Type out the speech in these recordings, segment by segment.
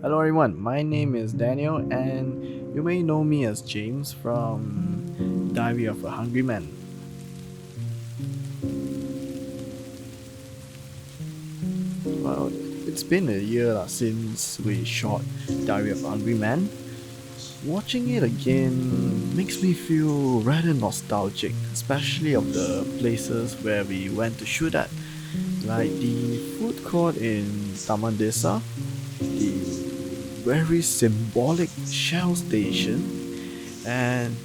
Hello everyone, my name is Daniel and you may know me as James from Diary of a Hungry Man. Well, it's been a year since we shot Diary of a Hungry Man. Watching it again makes me feel rather nostalgic, especially of the places where we went to shoot at, like the food court in Taman Desa, the very symbolic Shell station, and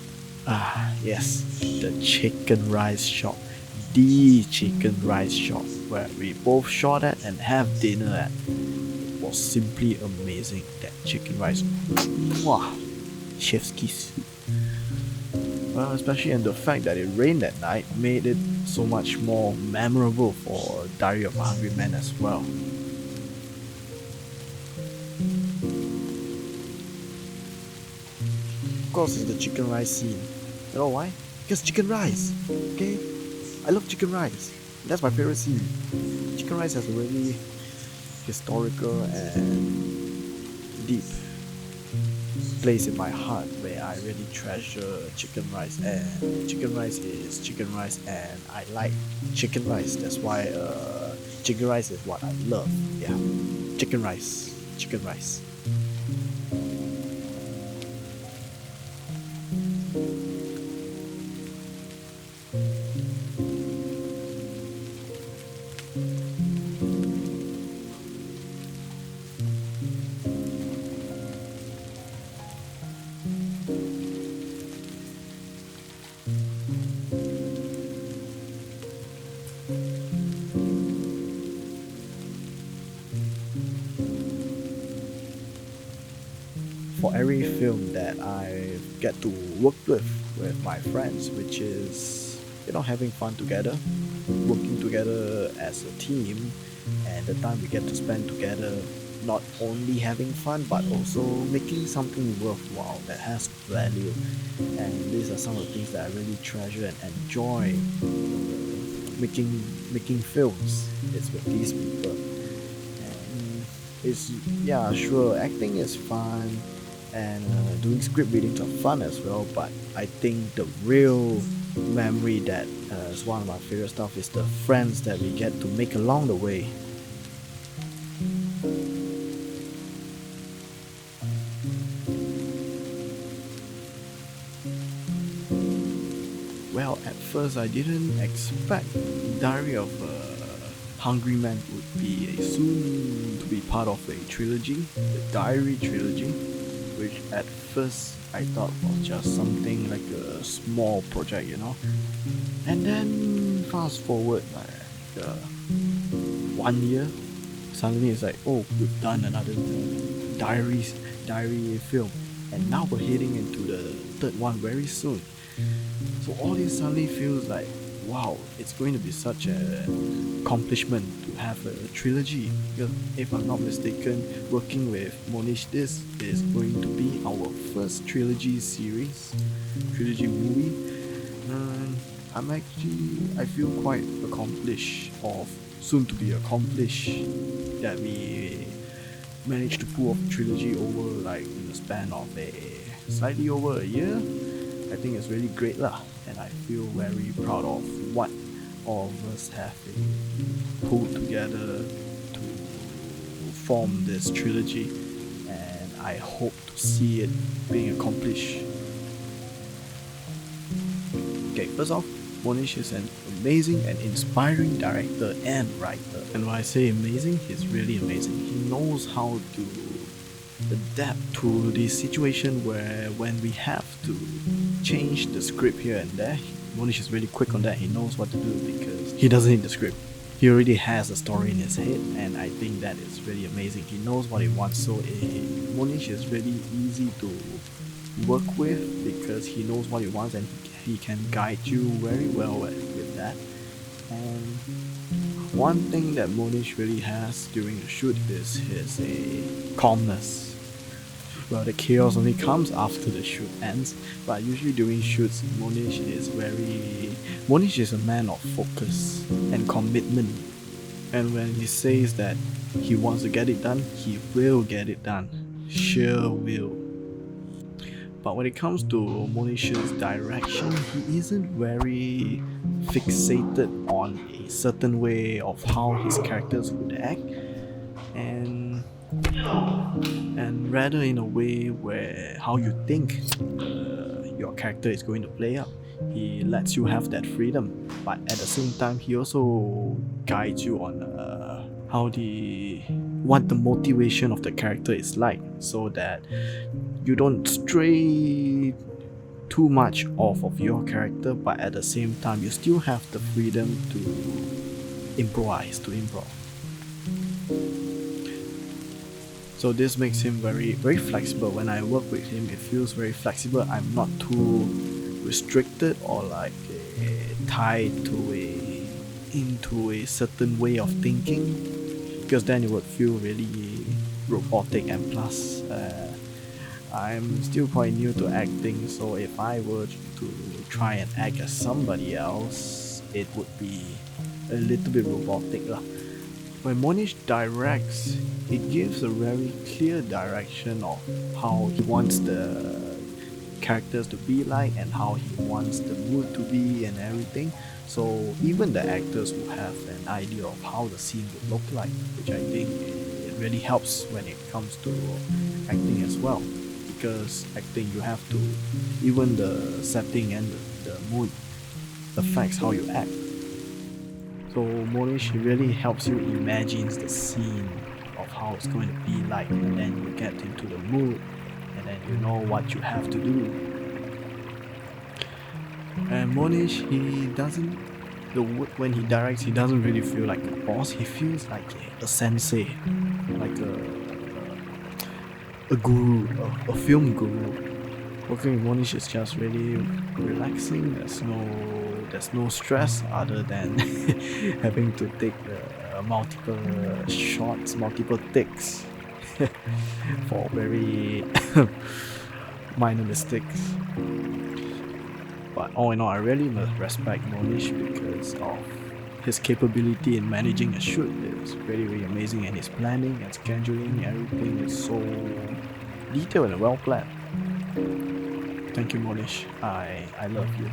yes, the chicken rice shop. The chicken rice shop where we both shot at and have dinner at. It was simply amazing. That chicken rice. Mwah, chef's kiss. Well, especially and the fact that it rained that night made it so much more memorable for Diary of a Hungry Man as well. Of course, it's the chicken rice scene. You know why? Because chicken rice. Okay, I love chicken rice. That's my favorite scene. Chicken rice has a really historical and deep place in my heart where I really treasure chicken rice, and chicken rice is chicken rice and I like chicken rice. That's why chicken rice is what I love. Yeah, chicken rice, chicken rice. For every film that I get to work with my friends, which is having fun together, working together as a team, and the time we get to spend together, not only having fun but also making something worthwhile that has value. And these are some of the things that I really treasure and enjoy making films. It's with these people. And it's yeah, sure, acting is fun and doing script readings are fun as well, but I think the real memory that is one of my favorite stuff is the friends that we get to make along the way. Well, at first I didn't expect Diary of a Hungry Man would be a soon to be part of a trilogy, the Diary trilogy, which at first I thought was just something like a small project. And then fast forward like 1 year, suddenly it's like, oh, we've done another diary film, and now we're heading into the third one very soon. So all this suddenly feels like, wow, it's going to be such an accomplishment to have a trilogy. Because if I'm not mistaken, working with Mohnish, this is going to be our first trilogy series, trilogy movie. And I feel quite accomplished, or soon to be accomplished, that we managed to pull off a trilogy over like in the span of a slightly over a year. I think it's really great lah, and I feel very proud of what all of us have pulled together to form this trilogy, and I hope to see it being accomplished. Okay, first off, Monish is an amazing and inspiring director and writer. And when I say amazing, he's really amazing. He knows how to adapt to the situation where when we have to change the script here and there, Monish is really quick on that. He knows what to do because he doesn't need the script. He already has a story in his head, and I think that is really amazing. He knows what he wants, so Monish is really easy to work with because he knows what he wants and he can guide you very well with that. And one thing that Monish really has during the shoot is his calmness. Well, the chaos only comes after the shoot ends, but usually during shoots, Monish is a man of focus and commitment. And when he says that he wants to get it done, he will get it done. sheer will. But when it comes to Mohnish's direction, he isn't very fixated on a certain way of how his characters would act, and rather in a way where how you think your character is going to play out. He lets you have that freedom, but at the same time, he also guides you on how the what the motivation of the character is like, so that you don't stray too much off of your character, but at the same time, you still have the freedom to improvise, to improv. So this makes him very flexible. When I work with him, it feels very flexible. I'm not too restricted or like tied to a into a certain way of thinking, because then it would feel really robotic. And plus, I'm still quite new to acting, so if I were to try and act as somebody else, it would be a little bit robotic lah. When Mohnish directs, it gives a very clear direction of how he wants the characters to be like and how he wants the mood to be and everything. So even the actors will have an idea of how the scene would look like, which I think it really helps when it comes to acting as well. Because acting, you have to, even the setting and the mood affects how you act. So Mohnish really helps you imagine the scene of how it's going to be like, and then you get into the mood, and then you know what you have to do. And Mohnish, he doesn't, when he directs, he doesn't really feel like a boss. He feels like a sensei, like a guru, a film guru. Working with Mohnish is just really relaxing. There's no stress other than having to take multiple shots, multiple takes for very minor mistakes. But all in all, I really must respect Mohnish because of his capability in managing a shoot. It's really amazing, and his planning and scheduling, everything is so detailed and well planned. Thank you, Mohnish. I love you.